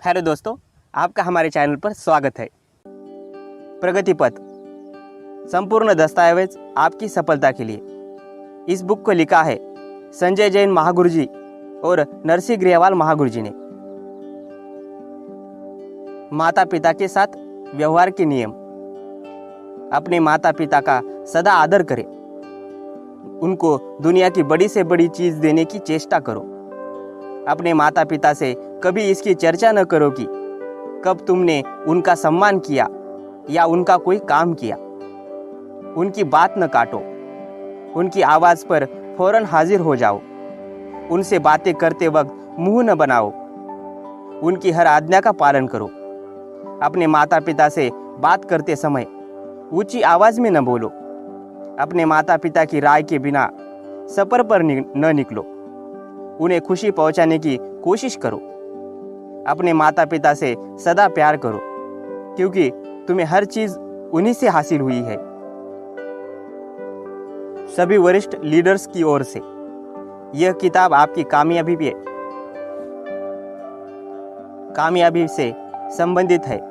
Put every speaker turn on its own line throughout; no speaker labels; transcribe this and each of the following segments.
Hello दोस्तों, आपका हमारे चैनल पर स्वागत है। प्रगति पथ, संपूर्ण दस्तावेज आपकी सफलता के लिए। इस बुक को लिखा है संजय जैन महागुरु जी और नरसिंह ग्रेवाल महागुरु जी ने। माता पिता के साथ व्यवहार के नियम। अपने माता पिता का सदा आदर करें। उनको दुनिया की बड़ी से बड़ी चीज देने की चेष्टा करो। अपने माता पिता से कभी इसकी चर्चा न करो कि कब तुमने उनका सम्मान किया या उनका कोई काम किया। उनकी बात न काटो। उनकी आवाज़ पर फौरन हाजिर हो जाओ। उनसे बातें करते वक्त मुंह न बनाओ। उनकी हर आज्ञा का पालन करो। अपने माता पिता से बात करते समय ऊंची आवाज़ में न बोलो। अपने माता पिता की राय के बिना सफ़र पर न निकलो। उन्हें खुशी पहुंचाने की कोशिश करो। अपने माता पिता से सदा प्यार करो, क्योंकि तुम्हें हर चीज उन्हीं से हासिल हुई है। सभी वरिष्ठ लीडर्स की ओर से यह किताब आपकी कामयाबी से संबंधित है।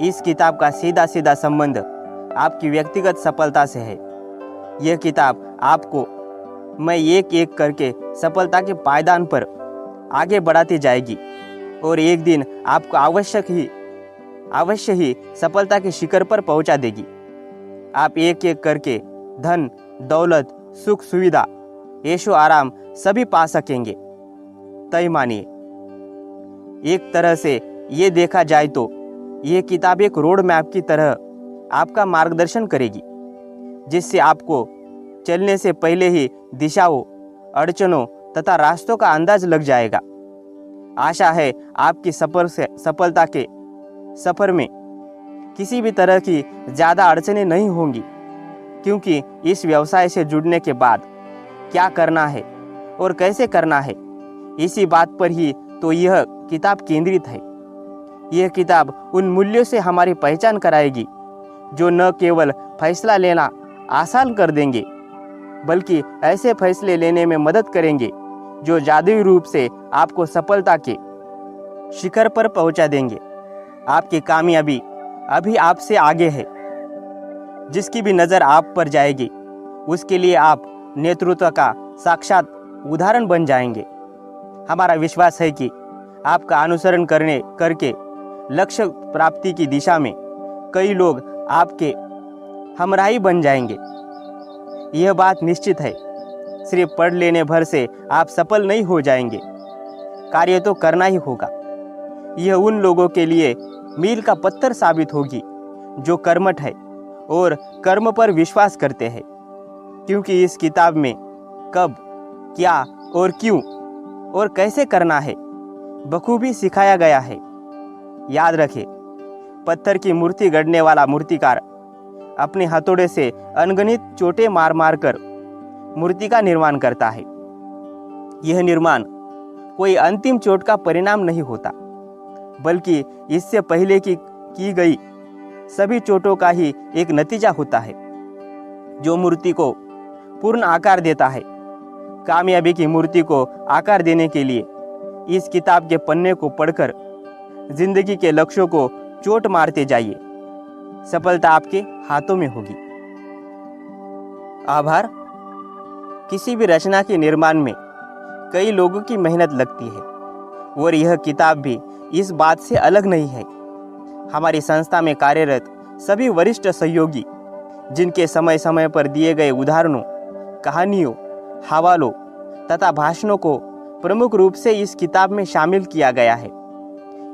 इस किताब का सीधा सीधा संबंध आपकी व्यक्तिगत सफलता से है। यह किताब आपको मैं एक एक करके सफलता के पायदान पर आगे बढ़ाती जाएगी और एक दिन आपको अवश्य ही सफलता के शिखर पर पहुंचा देगी। आप एक एक करके धन, दौलत, सुख सुविधा, ऐशो आराम सभी पा सकेंगे। तय मानिए। एक तरह से ये देखा जाए तो यह किताब एक रोड मैप की तरह आपका मार्गदर्शन करेगी, जिससे आपको चलने से पहले ही दिशाओं, अड़चनों तथा रास्तों का अंदाज लग जाएगा। आशा है आपकी सफलता के सफर में किसी भी तरह की ज़्यादा अड़चनें नहीं होंगी, क्योंकि इस व्यवसाय से जुड़ने के बाद क्या करना है और कैसे करना है, इसी बात पर ही तो यह किताब केंद्रित है। यह किताब उन मूल्यों से हमारी पहचान कराएगी जो न केवल फैसला लेना आसान कर देंगे, बल्कि ऐसे फैसले लेने में मदद करेंगे जो जादुई रूप से आपको सफलता के शिखर पर पहुंचा देंगे। आपकी कामयाबी अभी आपसे आगे है। जिसकी भी नज़र आप पर जाएगी, उसके लिए आप नेतृत्व का साक्षात उदाहरण बन जाएंगे। हमारा विश्वास है कि आपका अनुसरण करके लक्ष्य प्राप्ति की दिशा में कई लोग आपके हमराही बन जाएंगे। यह बात निश्चित है। सिर्फ पढ़ लेने भर से आप सफल नहीं हो जाएंगे। कार्य तो करना ही होगा। यह उन लोगों के लिए मील का पत्थर साबित होगी जो कर्मठ है और कर्म पर विश्वास करते हैं, क्योंकि इस किताब में कब, क्या और क्यों और कैसे करना है बखूबी सिखाया गया है। याद रखें, पत्थर की मूर्ति गढ़ने वाला मूर्तिकार अपने हथौड़े से अनगिनत चोटें मार मार कर मूर्ति का निर्माण करता है। यह निर्माण कोई अंतिम चोट का परिणाम नहीं होता, बल्कि इससे पहले की गई सभी चोटों का ही एक नतीजा होता है, जो मूर्ति को पूर्ण आकार देता है। कामयाबी की मूर्ति को आकार देने के लिए इस किताब के पन्ने को पढ़कर जिंदगी के लक्ष्यों को चोट मारते जाइए। सफलता आपके हाथों में होगी। आभार। किसी भी रचना के निर्माण में कई लोगों की मेहनत लगती है और यह किताब भी इस बात से अलग नहीं है। हमारी संस्था में कार्यरत सभी वरिष्ठ सहयोगी, जिनके समय समय पर दिए गए उदाहरणों, कहानियों, हवालों तथा भाषणों को प्रमुख रूप से इस किताब में शामिल किया गया है,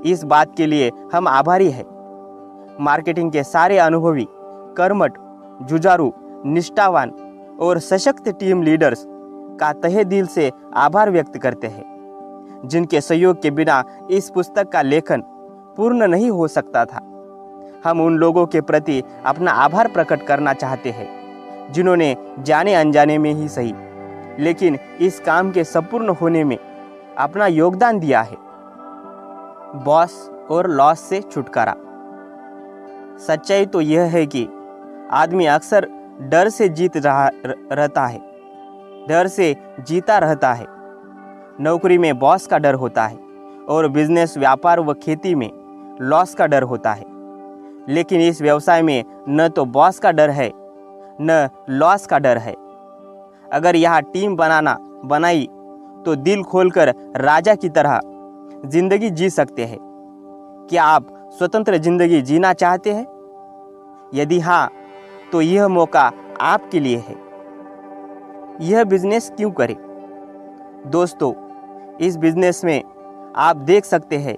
इस बात के लिए हम आभारी हैं। मार्केटिंग के सारे अनुभवी, कर्मठ, जुझारू, निष्ठावान और सशक्त टीम लीडर्स का तहे दिल से आभार व्यक्त करते हैं, जिनके सहयोग के बिना इस पुस्तक का लेखन पूर्ण नहीं हो सकता था। हम उन लोगों के प्रति अपना आभार प्रकट करना चाहते हैं, जिन्होंने जाने अनजाने में ही सही, लेकिन इस काम के संपूर्ण होने में अपना योगदान दिया है। बॉस और लॉस से छुटकारा। सच्चाई तो यह है कि आदमी अक्सर डर से जीता रहता है। नौकरी में बॉस का डर होता है और बिजनेस, व्यापार व खेती में लॉस का डर होता है। लेकिन इस व्यवसाय में न तो बॉस का डर है न लॉस का डर है। अगर यहाँ टीम बनाई तो दिल खोलकर राजा की तरह जिंदगी जी सकते हैं। क्या आप स्वतंत्र जिंदगी जीना चाहते हैं? यदि हाँ, तो यह मौका आपके लिए है। यह बिजनेस क्यों करें? दोस्तों, इस बिजनेस में आप देख सकते हैं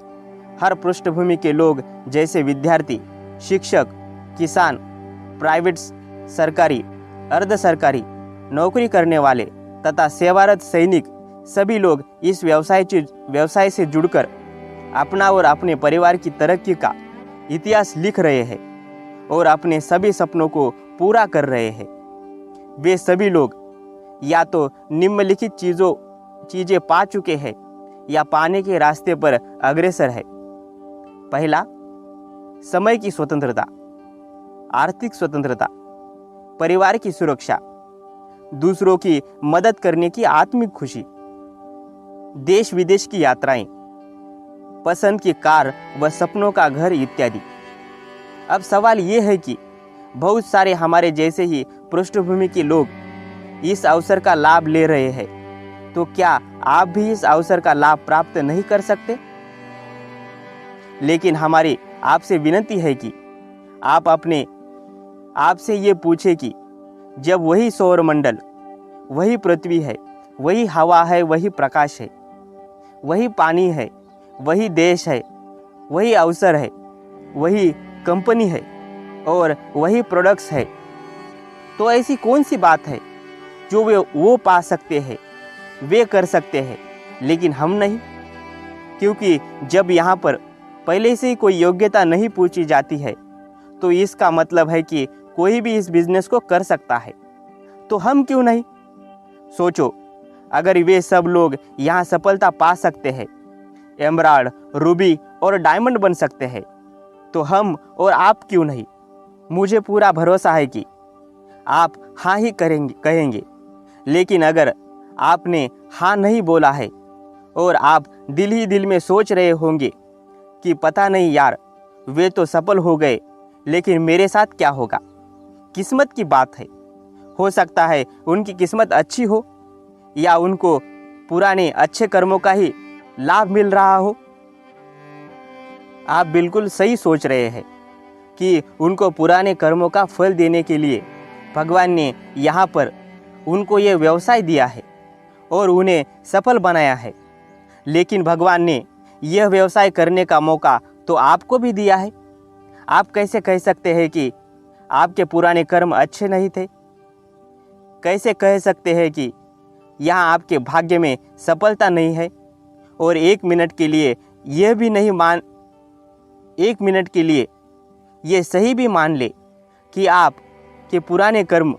हर पृष्ठभूमि के लोग, जैसे विद्यार्थी, शिक्षक, किसान, प्राइवेट, सरकारी, अर्ध सरकारी नौकरी करने वाले तथा सेवारत सैनिक, सभी लोग इस व्यवसाय से जुड़कर अपना और अपने परिवार की तरक्की का इतिहास लिख रहे हैं और अपने सभी सपनों को पूरा कर रहे हैं। वे सभी लोग या तो निम्नलिखित चीजें पा चुके हैं या पाने के रास्ते पर अग्रसर है। पहला, समय की स्वतंत्रता, आर्थिक स्वतंत्रता, परिवार की सुरक्षा, दूसरों की मदद करने की आत्मिक खुशी, देश विदेश की यात्राएं, पसंद की कार व सपनों का घर इत्यादि। अब सवाल ये है कि बहुत सारे हमारे जैसे ही पृष्ठभूमि के लोग इस अवसर का लाभ ले रहे हैं, तो क्या आप भी इस अवसर का लाभ प्राप्त नहीं कर सकते? लेकिन हमारी आपसे विनती है कि आप अपने आप से ये पूछे कि जब वही सौरमंडल, वही पृथ्वी है, वही हवा है, वही प्रकाश है, वही पानी है, वही देश है, वही अवसर है, वही कंपनी है और वही प्रोडक्ट्स है, तो ऐसी कौन सी बात है जो वो पा सकते हैं, वे कर सकते हैं, लेकिन हम नहीं? क्योंकि जब यहाँ पर पहले से ही कोई योग्यता नहीं पूछी जाती है, तो इसका मतलब है कि कोई भी इस बिजनेस को कर सकता है, तो हम क्यों नहीं? सोचो, अगर वे सब लोग यहाँ सफलता पा सकते हैं, एमराल्ड, रूबी और डायमंड बन सकते हैं, तो हम और आप क्यों नहीं? मुझे पूरा भरोसा है कि आप हाँ ही कहेंगे। लेकिन अगर आपने हाँ नहीं बोला है और आप दिल ही दिल में सोच रहे होंगे कि पता नहीं यार, वे तो सफल हो गए, लेकिन मेरे साथ क्या होगा? किस्मत की बात है। हो सकता है उनकी किस्मत अच्छी हो या उनको पुराने अच्छे कर्मों का ही लाभ मिल रहा हो। आप बिल्कुल सही सोच रहे हैं कि उनको पुराने कर्मों का फल देने के लिए भगवान ने यहाँ पर उनको ये व्यवसाय दिया है और उन्हें सफल बनाया है। लेकिन भगवान ने यह व्यवसाय करने का मौका तो आपको भी दिया है। आप कैसे कह सकते हैं कि आपके पुराने कर्म अच्छे नहीं थे? कैसे कह सकते हैं कि यहाँ आपके भाग्य में सफलता नहीं है? और एक मिनट के लिए ये सही भी मान ले कि आपके पुराने कर्म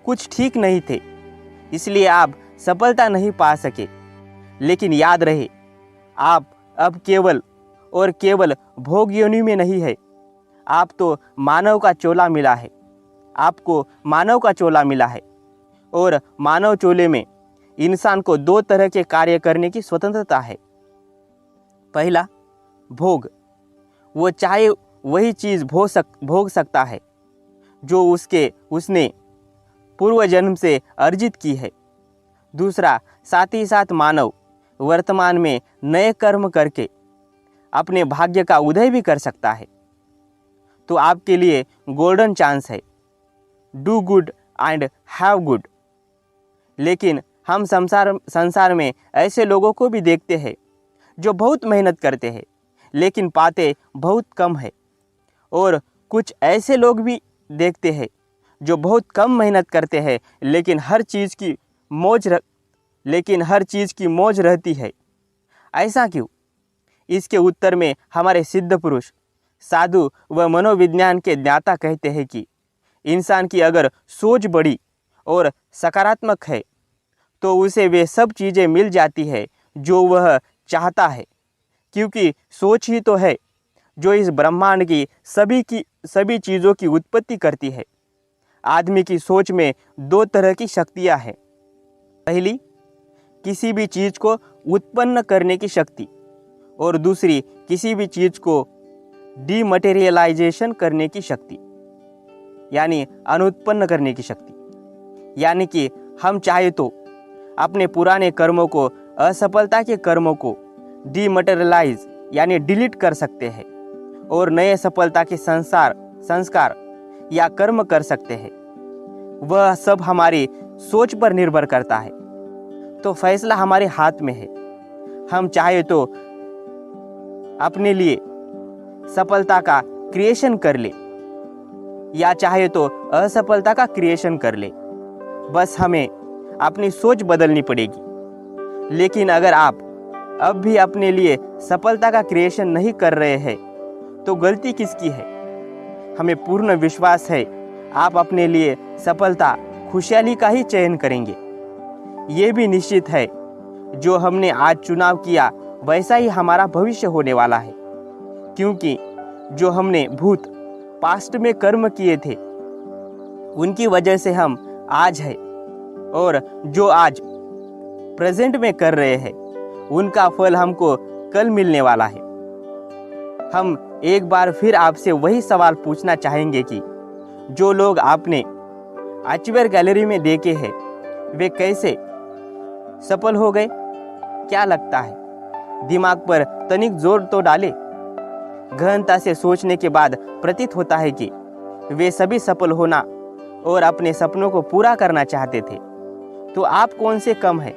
कुछ ठीक नहीं थे, इसलिए आप सफलता नहीं पा सके। लेकिन याद रहे, आप अब केवल और केवल भोग योनि में नहीं है, आप तो मानव का चोला मिला है। आपको मानव का चोला मिला है और मानव चोले में इंसान को दो तरह के कार्य करने की स्वतंत्रता है। पहला, भोग। वो चाहे वही चीज़ भोग सकता है जो उसने पूर्व जन्म से अर्जित की है। दूसरा, साथ ही साथ मानव वर्तमान में नए कर्म करके अपने भाग्य का उदय भी कर सकता है। तो आपके लिए गोल्डन चांस है, do good and have good. लेकिन हम संसार में ऐसे लोगों को भी देखते हैं जो बहुत मेहनत करते हैं लेकिन पाते बहुत कम है, और कुछ ऐसे लोग भी देखते हैं जो बहुत कम मेहनत करते हैं लेकिन हर चीज़ की मौज रहती है। ऐसा क्यों? इसके उत्तर में हमारे सिद्ध पुरुष, साधु व मनोविज्ञान के ज्ञाता कहते हैं कि इंसान की अगर सोच बड़ी और सकारात्मक है तो उसे वे सब चीज़ें मिल जाती है जो वह चाहता है, क्योंकि सोच ही तो है जो इस ब्रह्मांड की सभी चीज़ों की उत्पत्ति करती है। आदमी की सोच में दो तरह की शक्तियाँ हैं। पहली, किसी भी चीज़ को उत्पन्न करने की शक्ति, और दूसरी किसी भी चीज को डीमटेरियलाइजेशन करने की शक्ति, यानी अनुत्पन्न करने की शक्ति। यानी कि हम चाहे तो अपने पुराने कर्मों को, असफलता के कर्मों को डीमटेरियलाइज यानी डिलीट कर सकते हैं और नए सफलता के संस्कार या कर्म कर सकते हैं। वह सब हमारी सोच पर निर्भर करता है। तो फैसला हमारे हाथ में है। हम चाहे तो अपने लिए सफलता का क्रिएशन कर ले या चाहे तो असफलता का क्रिएशन कर ले। बस हमें अपनी सोच बदलनी पड़ेगी। लेकिन अगर आप अब भी अपने लिए सफलता का क्रिएशन नहीं कर रहे हैं तो गलती किसकी है? हमें पूर्ण विश्वास है आप अपने लिए सफलता, खुशहाली का ही चयन करेंगे। ये भी निश्चित है जो हमने आज चुनाव किया वैसा ही हमारा भविष्य होने वाला है, क्योंकि जो हमने पास्ट में कर्म किए थे उनकी वजह से हम आज है, और जो आज प्रेजेंट में कर रहे हैं उनका फल हमको कल मिलने वाला है। हम एक बार फिर आपसे वही सवाल पूछना चाहेंगे कि जो लोग आपने अचीवर गैलरी में देखे हैं वे कैसे सफल हो गए? क्या लगता है? दिमाग पर तनिक जोर तो डाले। गहनता से सोचने के बाद प्रतीत होता है कि वे सभी सफल होना और अपने सपनों को पूरा करना चाहते थे। तो आप कौन से कम हैं?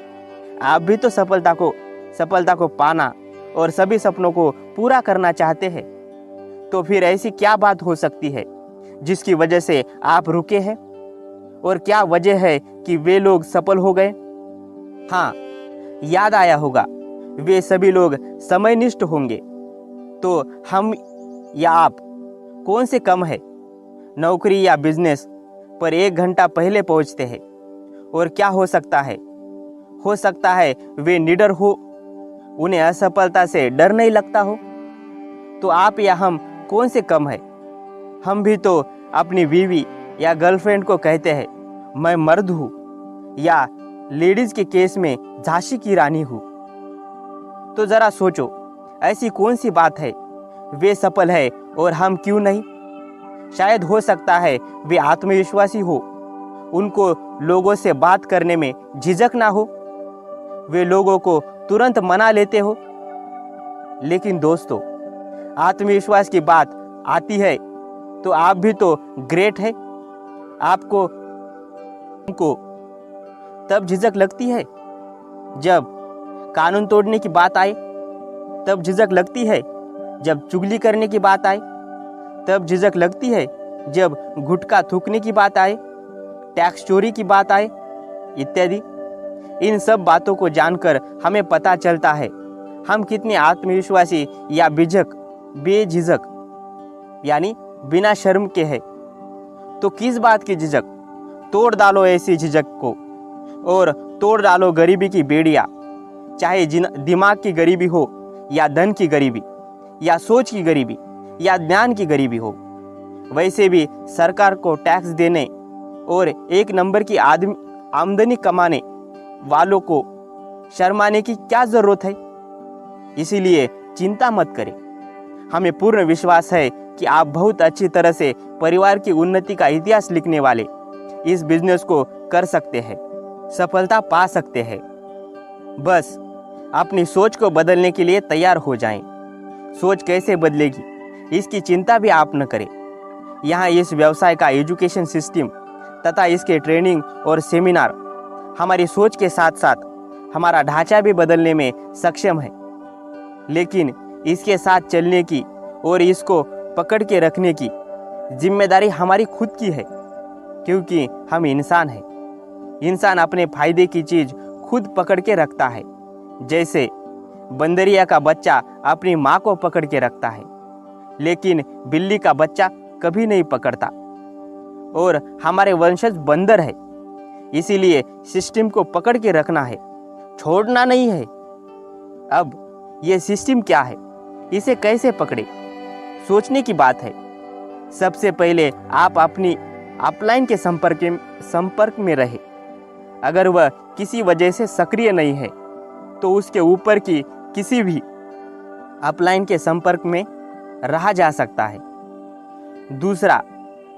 आप भी तो सफलता को पाना और सभी सपनों को पूरा करना चाहते हैं। तो फिर ऐसी क्या बात हो सकती है जिसकी वजह से आप रुके हैं? और क्या वजह है कि वे लोग सफल हो गए? हाँ, याद आया होगा, वे सभी लोग समयनिष्ठ होंगे। तो हम या आप कौन से कम है? नौकरी या बिजनेस पर 1 घंटा पहले पहुंचते हैं। और क्या हो सकता है? हो सकता है वे निडर हो, उन्हें असफलता से डर नहीं लगता हो। तो आप या हम कौन से कम है? हम भी तो अपनी बीवी या गर्लफ्रेंड को कहते हैं मैं मर्द हूँ, या लेडीज के केस में झांसी की रानी हूँ। तो जरा सोचो, ऐसी कौन सी बात है वे सफल है और हम क्यों नहीं? शायद हो सकता है वे आत्मविश्वासी हो, उनको लोगों से बात करने में झिझक ना हो, वे लोगों को तुरंत मना लेते हो। लेकिन दोस्तों, आत्मविश्वास की बात आती है तो आप भी तो ग्रेट है। आपको तब झिझक लगती है जब कानून तोड़ने की बात आए, तब झिझक लगती है जब चुगली करने की बात आए, तब झिझक लगती है जब गुटखा थूकने की बात आए, टैक्स चोरी की बात आए इत्यादि। इन सब बातों को जानकर हमें पता चलता है हम कितने आत्मविश्वासी या बेझिझक यानी बिना शर्म के हैं। तो किस बात की झिझक? तोड़ डालो ऐसी झिझक को और तोड़ डालो गरीबी की बेड़ियां, चाहे दिमाग की गरीबी हो या धन की गरीबी या सोच की गरीबी या ज्ञान की गरीबी हो। वैसे भी सरकार को टैक्स देने और 1 नंबर की आमदनी कमाने वालों को शर्माने की क्या जरूरत है? इसीलिए चिंता मत करें। हमें पूर्ण विश्वास है कि आप बहुत अच्छी तरह से परिवार की उन्नति का इतिहास लिखने वाले इस बिजनेस को कर सकते हैं, सफलता पा सकते हैं। बस अपनी सोच को बदलने के लिए तैयार हो जाएं। सोच कैसे बदलेगी इसकी चिंता भी आप न करें। यहाँ इस व्यवसाय का एजुकेशन सिस्टम तथा इसके ट्रेनिंग और सेमिनार हमारी सोच के साथ साथ हमारा ढांचा भी बदलने में सक्षम है। लेकिन इसके साथ चलने की और इसको पकड़ के रखने की जिम्मेदारी हमारी खुद की है, क्योंकि हम इंसान हैं। इंसान अपने फायदे की चीज खुद पकड़ के रखता है, जैसे बंदरिया का बच्चा अपनी माँ को पकड़ के रखता है, लेकिन बिल्ली का बच्चा कभी नहीं पकड़ता। और हमारे वंशज बंदर है, इसीलिए सिस्टम को पकड़ के रखना है, छोड़ना नहीं है। अब ये सिस्टम क्या है, इसे कैसे पकड़े, सोचने की बात है। सबसे पहले आप अपनी अपलाइन के संपर्क में रहे। अगर वह किसी वजह से सक्रिय नहीं है तो उसके ऊपर की किसी भी अपलाइन के संपर्क में रहा जा सकता है। दूसरा,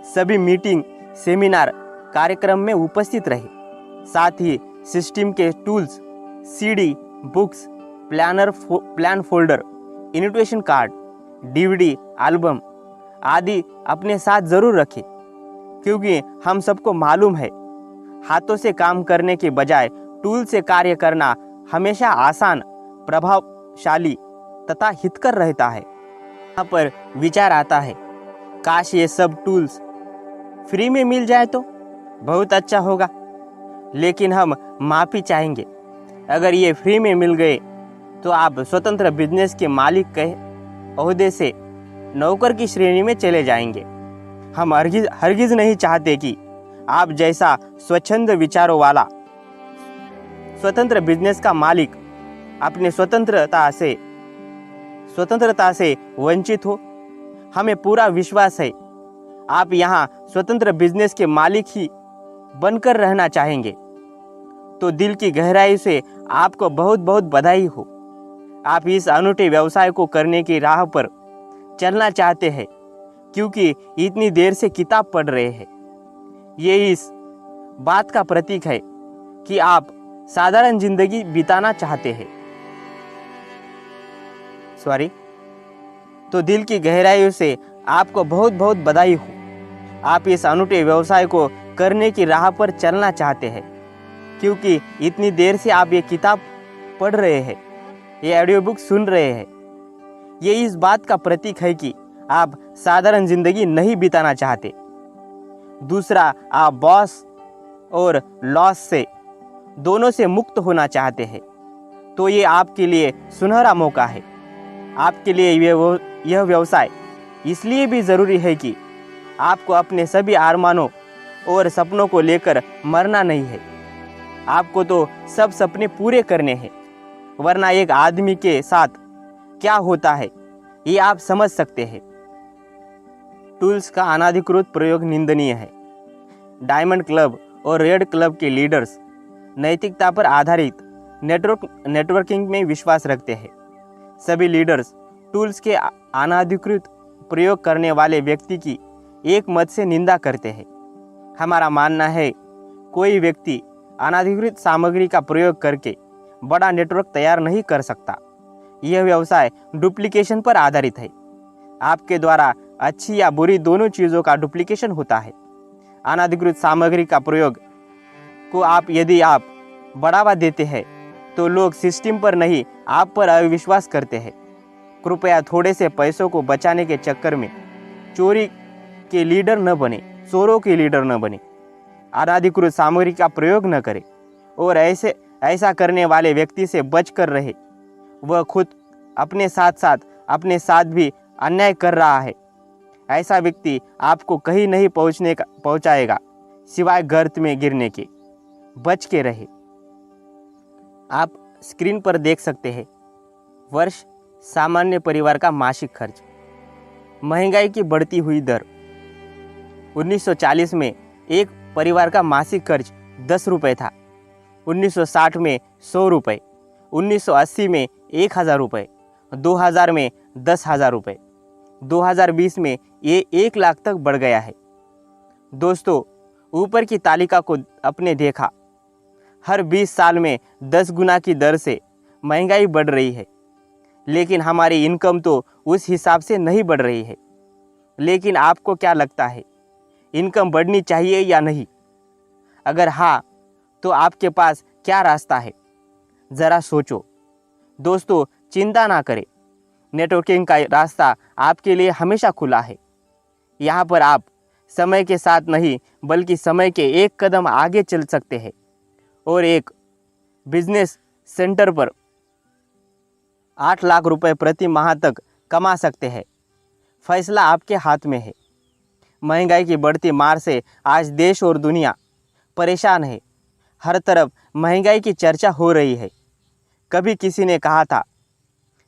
सभी मीटिंग, सेमिनार, कार्यक्रम में उपस्थित रहे। साथ ही सिस्टम के tools, CD, books, plan folder, invitation card, DVD, album आदि अपने साथ जरूर रखें, क्योंकि हम सबको मालूम है हाथों से काम करने के बजाय टूल से कार्य करना हमेशा आसान, प्रभावशाली तथा हितकर रहता है। यहाँ पर विचार आता है, काश ये सब टूल्स फ्री में मिल जाए तो बहुत अच्छा होगा, लेकिन हम माफ़ी चाहेंगे। अगर ये फ्री में मिल गए तो आप स्वतंत्र बिजनेस के मालिक के ओहदे से नौकर की श्रेणी में चले जाएंगे। हम हरगिज नहीं चाहते कि आप जैसा स्वच्छंद विचारों वाला स्वतंत्र बिजनेस का मालिक अपने स्वतंत्रता से वंचित हो। हमें पूरा विश्वास है आप यहाँ स्वतंत्र बिजनेस के मालिक ही बनकर रहना चाहेंगे। तो दिल की गहराई से आपको बहुत बहुत बधाई हो। आप इस अनूठे व्यवसाय को करने की राह पर चलना चाहते हैं, क्योंकि इतनी देर से किताब पढ़ रहे हैं। ये इस बात का प्रतीक है कि आप साधारण जिंदगी बिताना चाहते हैं। तो दिल की गहराइयों से आपको बहुत बहुत बधाई हो। आप इस अनूठे व्यवसाय को करने की राह पर चलना चाहते हैं, क्योंकि इतनी देर से आप ये किताब पढ़ रहे हैं, ये ऑडियो बुक सुन रहे हैं। ये इस बात का प्रतीक है कि आप साधारण जिंदगी नहीं बिताना चाहते। दूसरा, आप बॉस और लॉस से दोनों से मुक्त होना चाहते हैं। तो ये आपके लिए सुनहरा मौका है। आपके लिए यह व्यवसाय इसलिए भी ज़रूरी है कि आपको अपने सभी अरमानों और सपनों को लेकर मरना नहीं है। आपको तो सब सपने पूरे करने हैं, वरना एक आदमी के साथ क्या होता है ये आप समझ सकते हैं। टूल्स का अनाधिकृत प्रयोग निंदनीय है। डायमंड क्लब और रेड क्लब के लीडर्स नैतिकता पर आधारित नेटवर्किंग में विश्वास रखते हैं। सभी लीडर्स टूल्स के अनाधिकृत प्रयोग करने वाले व्यक्ति की एक मत से निंदा करते हैं। हमारा मानना है कोई व्यक्ति अनाधिकृत सामग्री का प्रयोग करके बड़ा नेटवर्क तैयार नहीं कर सकता। यह व्यवसाय डुप्लीकेशन पर आधारित है। आपके द्वारा अच्छी या बुरी दोनों चीज़ों का डुप्लीकेशन होता है। अनाधिकृत सामग्री का प्रयोग को यदि आप बढ़ावा देते हैं तो लोग सिस्टम पर नहीं आप पर अविश्वास करते हैं। कृपया थोड़े से पैसों को बचाने के चक्कर में चोरों के लीडर न बने। अनाधिकृत सामग्री का प्रयोग न करें और ऐसा करने वाले व्यक्ति से बच कर रहे। वह खुद अपने साथ भी अन्याय कर रहा है। ऐसा व्यक्ति आपको कहीं नहीं पहुंचाएगा सिवाय गर्त में गिरने के। बच के रहे। आप स्क्रीन पर देख सकते हैं वर्ष सामान्य परिवार का मासिक खर्च। महंगाई की बढ़ती हुई दर। 1940 में एक परिवार का मासिक खर्च 10 रुपये था। 1960 में 100 रुपये, 1980 में 1000 रुपये, 2000 में 10,000 रुपये, 2020 में ये 1 लाख तक बढ़ गया है। दोस्तों, ऊपर की तालिका को आपने देखा। हर 20 साल में 10 गुना की दर से महंगाई बढ़ रही है, लेकिन हमारी इनकम तो उस हिसाब से नहीं बढ़ रही है। लेकिन आपको क्या लगता है, इनकम बढ़नी चाहिए या नहीं? अगर हाँ, तो आपके पास क्या रास्ता है? ज़रा सोचो। दोस्तों, चिंता ना करें, नेटवर्किंग का रास्ता आपके लिए हमेशा खुला है। यहाँ पर आप समय के साथ नहीं बल्कि समय के एक कदम आगे चल सकते हैं और एक बिजनेस सेंटर पर 8 लाख रुपए प्रति माह तक कमा सकते हैं। फैसला आपके हाथ में है। महंगाई की बढ़ती मार से आज देश और दुनिया परेशान है। हर तरफ महंगाई की चर्चा हो रही है। कभी किसी ने कहा था,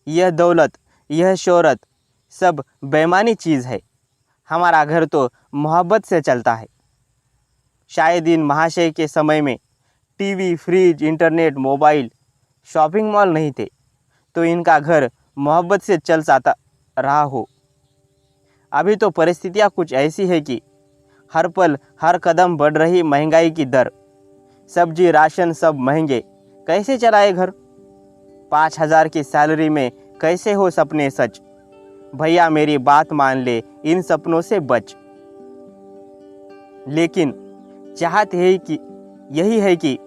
यह दौलत, यह शोहरत सब बेईमानी चीज़ है। हमारा घर तो मोहब्बत से चलता है। शायद इन महाशय के समय में TV, fridge, internet, mobile, shopping mall नहीं थे, तो इनका घर मोहब्बत से चल आता रहा हो। अभी तो परिस्थितियाँ कुछ ऐसी है कि हर पल हर कदम बढ़ रही महंगाई की दर, सब्जी राशन सब महंगे, कैसे चलाए घर? 5,000 की सैलरी में कैसे हो सपने सच? भैया मेरी बात मान ले, इन सपनों से बच। लेकिन चाहत यही है कि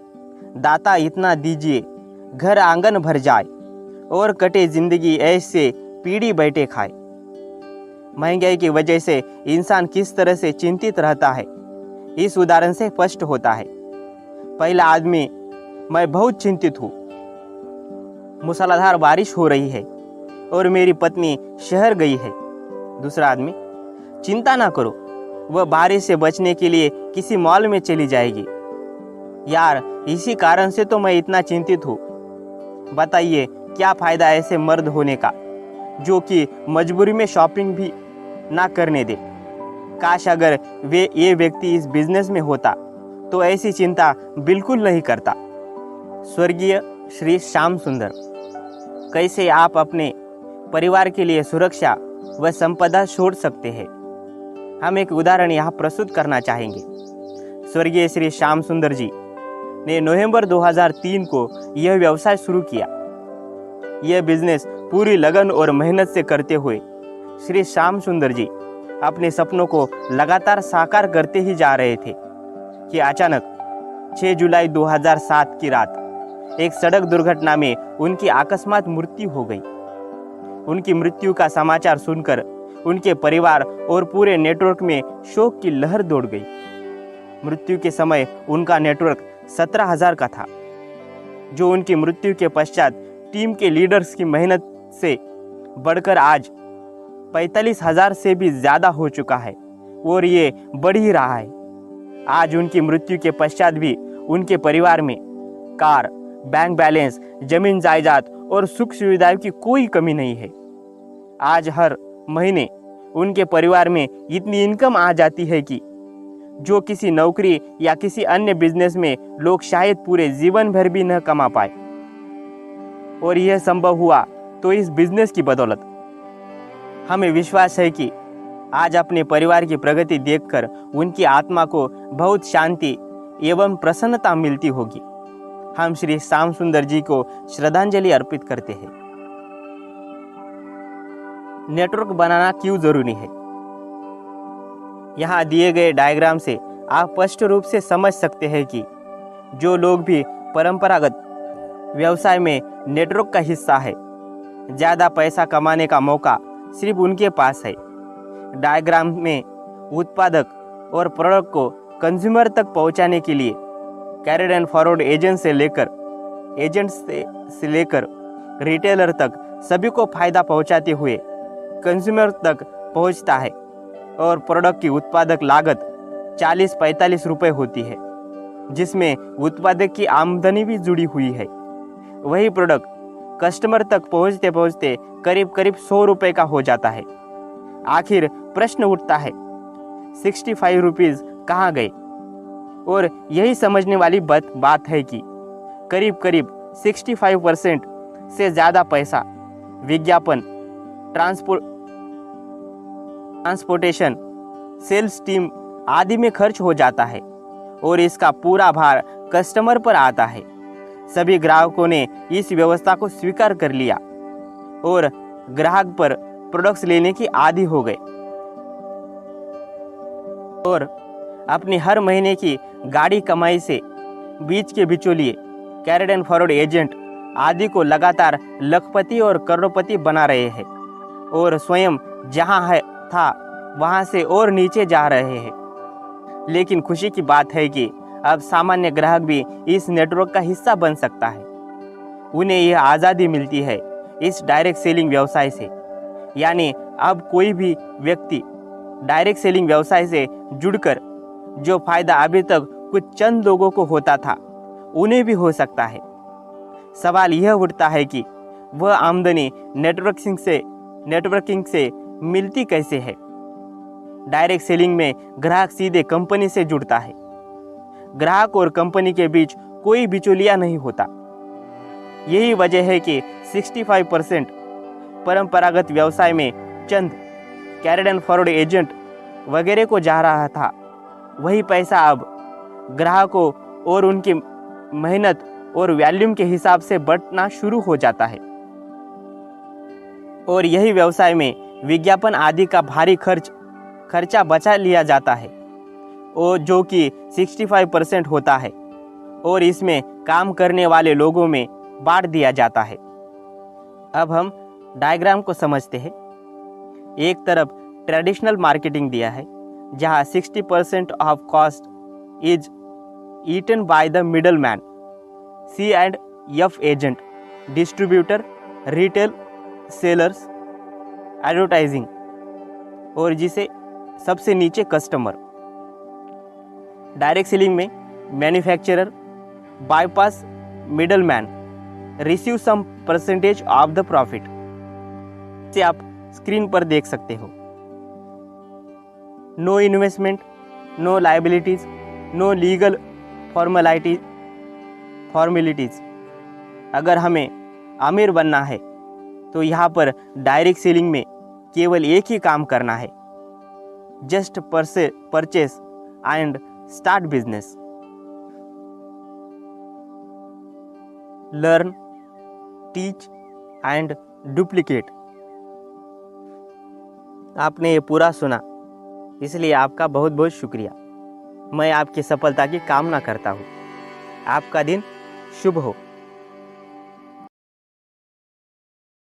दाता इतना दीजिए, घर आंगन भर जाए और कटे जिंदगी ऐसे पीढ़ी बैठे खाए। महंगाई की वजह से इंसान किस तरह से चिंतित रहता है, इस उदाहरण से स्पष्ट होता है। पहला आदमी, मैं बहुत चिंतित हूँ, मूसलाधार बारिश हो रही है और मेरी पत्नी शहर गई है। दूसरा आदमी, चिंता ना करो, वह बारिश से बचने के लिए किसी मॉल में चली जाएगी। यार, इसी कारण से तो मैं इतना चिंतित हूँ। बताइए क्या फायदा ऐसे मर्द होने का जो कि मजबूरी में शॉपिंग भी ना करने दे। काश अगर ये व्यक्ति इस बिजनेस में होता तो ऐसी चिंता बिल्कुल नहीं करता। स्वर्गीय श्री श्याम सुंदर। कैसे आप अपने परिवार के लिए सुरक्षा व संपदा छोड़ सकते हैं, हम एक उदाहरण यहाँ प्रस्तुत करना चाहेंगे। स्वर्गीय श्री श्याम सुंदर जी ने नवंबर 2003 को यह व्यवसाय शुरू किया। यह बिजनेस पूरी लगन और मेहनत से करते हुए श्री श्याम सुंदर जी अपने सपनों को लगातार साकार करते ही जा रहे थे कि अचानक 6 जुलाई 2007 की रात एक सड़क दुर्घटना में उनकी अकस्मात मृत्यु हो गई। उनकी मृत्यु का समाचार सुनकर उनके परिवार और पूरे नेटवर्क में शोक की लहर दौड़ गई। मृत्यु के समय उनका नेटवर्क 17,000 का था, जो उनकी मृत्यु के पश्चात टीम के लीडर्स की मेहनत से बढ़कर आज 45,000 से भी ज़्यादा हो चुका है और ये बढ़ ही रहा है। आज उनकी मृत्यु के पश्चात भी उनके परिवार में कार, बैंक बैलेंस, जमीन जायदाद और सुख सुविधाओं की कोई कमी नहीं है। आज हर महीने उनके परिवार में इतनी इनकम आ जाती है कि जो किसी नौकरी या किसी अन्य बिजनेस में लोग शायद पूरे जीवन भर भी न कमा पाए। और यह संभव हुआ तो इस बिजनेस की बदौलत। हमें विश्वास है कि आज अपने परिवार की प्रगति देखकर उनकी आत्मा को बहुत शांति एवं प्रसन्नता मिलती होगी। हम श्री श्याम सुंदर जी को श्रद्धांजलि अर्पित करते हैं। नेटवर्क बनाना क्यों जरूरी है? यहाँ दिए गए डायग्राम से आप स्पष्ट रूप से समझ सकते हैं कि जो लोग भी परंपरागत व्यवसाय में नेटवर्क का हिस्सा है, ज़्यादा पैसा कमाने का मौका सिर्फ उनके पास है। डायग्राम में उत्पादक और प्रोडक्ट को कंज्यूमर तक पहुंचाने के लिए कैरियर एंड फॉरवर्ड एजेंट्स से लेकर रिटेलर तक सभी को फायदा पहुंचाते हुए कंज्यूमर तक पहुंचता है और प्रोडक्ट की उत्पादक लागत 40-45 रुपये होती है, जिसमें उत्पादक की आमदनी भी जुड़ी हुई है। वही प्रोडक्ट कस्टमर तक पहुंचते पहुंचते करीब 100 रुपये का हो जाता है। आखिर प्रश्न उठता है, 65 रुपीज़ कहाँ गए? और यही समझने वाली बात है कि करीब 65% से ज़्यादा पैसा विज्ञापन, ट्रांसपोर्टेशन, सेल्स टीम आदि में खर्च हो जाता है और इसका पूरा भार कस्टमर पर आता है। सभी ग्राहकों ने इस व्यवस्था को स्वीकार कर लिया और ग्राहक पर प्रोडक्ट्स लेने की आदी हो गए और अपनी हर महीने की गाड़ी कमाई से बीच के बिचौलिए, कैरियर एंड फॉरवर्ड एजेंट आदि को लगातार लखपति और करोड़पति बना रहे हैं और स्वयं जहां था वहां से और नीचे जा रहे हैं। लेकिन खुशी की बात है कि अब सामान्य ग्राहक भी इस नेटवर्क का हिस्सा बन सकता है। उन्हें यह आज़ादी मिलती है इस डायरेक्ट सेलिंग व्यवसाय से। यानी अब कोई भी व्यक्ति डायरेक्ट सेलिंग व्यवसाय से जुड़कर जो फायदा अभी तक कुछ चंद लोगों को होता था, उन्हें भी हो सकता है। सवाल यह उठता है कि वह आमदनी नेटवर्किंग से मिलती कैसे है? डायरेक्ट सेलिंग में ग्राहक सीधे कंपनी से जुड़ता है। ग्राहक और कंपनी के बीच कोई बिचौलिया नहीं होता। यही वजह है कि 65% परंपरागत व्यवसाय में चंद कैरियर एंड फॉरवर्ड एजेंट वगैरह को जा रहा था, वही पैसा अब ग्राहकों और उनकी मेहनत और वॉल्यूम के हिसाब से बढ़ना शुरू हो जाता है। और यही व्यवसाय में विज्ञापन आदि का भारी खर्चा बचा लिया जाता है, और जो कि 65% होता है, और इसमें काम करने वाले लोगों में बांट दिया जाता है। अब हम डायग्राम को समझते हैं। एक तरफ ट्रेडिशनल मार्केटिंग दिया है, जहां 60% of cost is eaten by the middle man, C&F agent, distributor, retail sellers, advertising, और जिसे सबसे नीचे कस्टमर। डायरेक्ट सेलिंग में manufacturer bypass middle man, receive some percentage of the profit. से आप स्क्रीन पर देख सकते हो। No investment, no liabilities, no legal formalities. अगर हमें अमीर बनना है तो यहाँ पर डायरेक्ट सेलिंग में केवल एक ही काम करना है, just purchase and start business. Learn, teach and duplicate. आपने ये पूरा सुना, इसलिए आपका बहुत बहुत शुक्रिया। मैं आपकी सफलता की कामना करता हूँ। आपका दिन शुभ हो।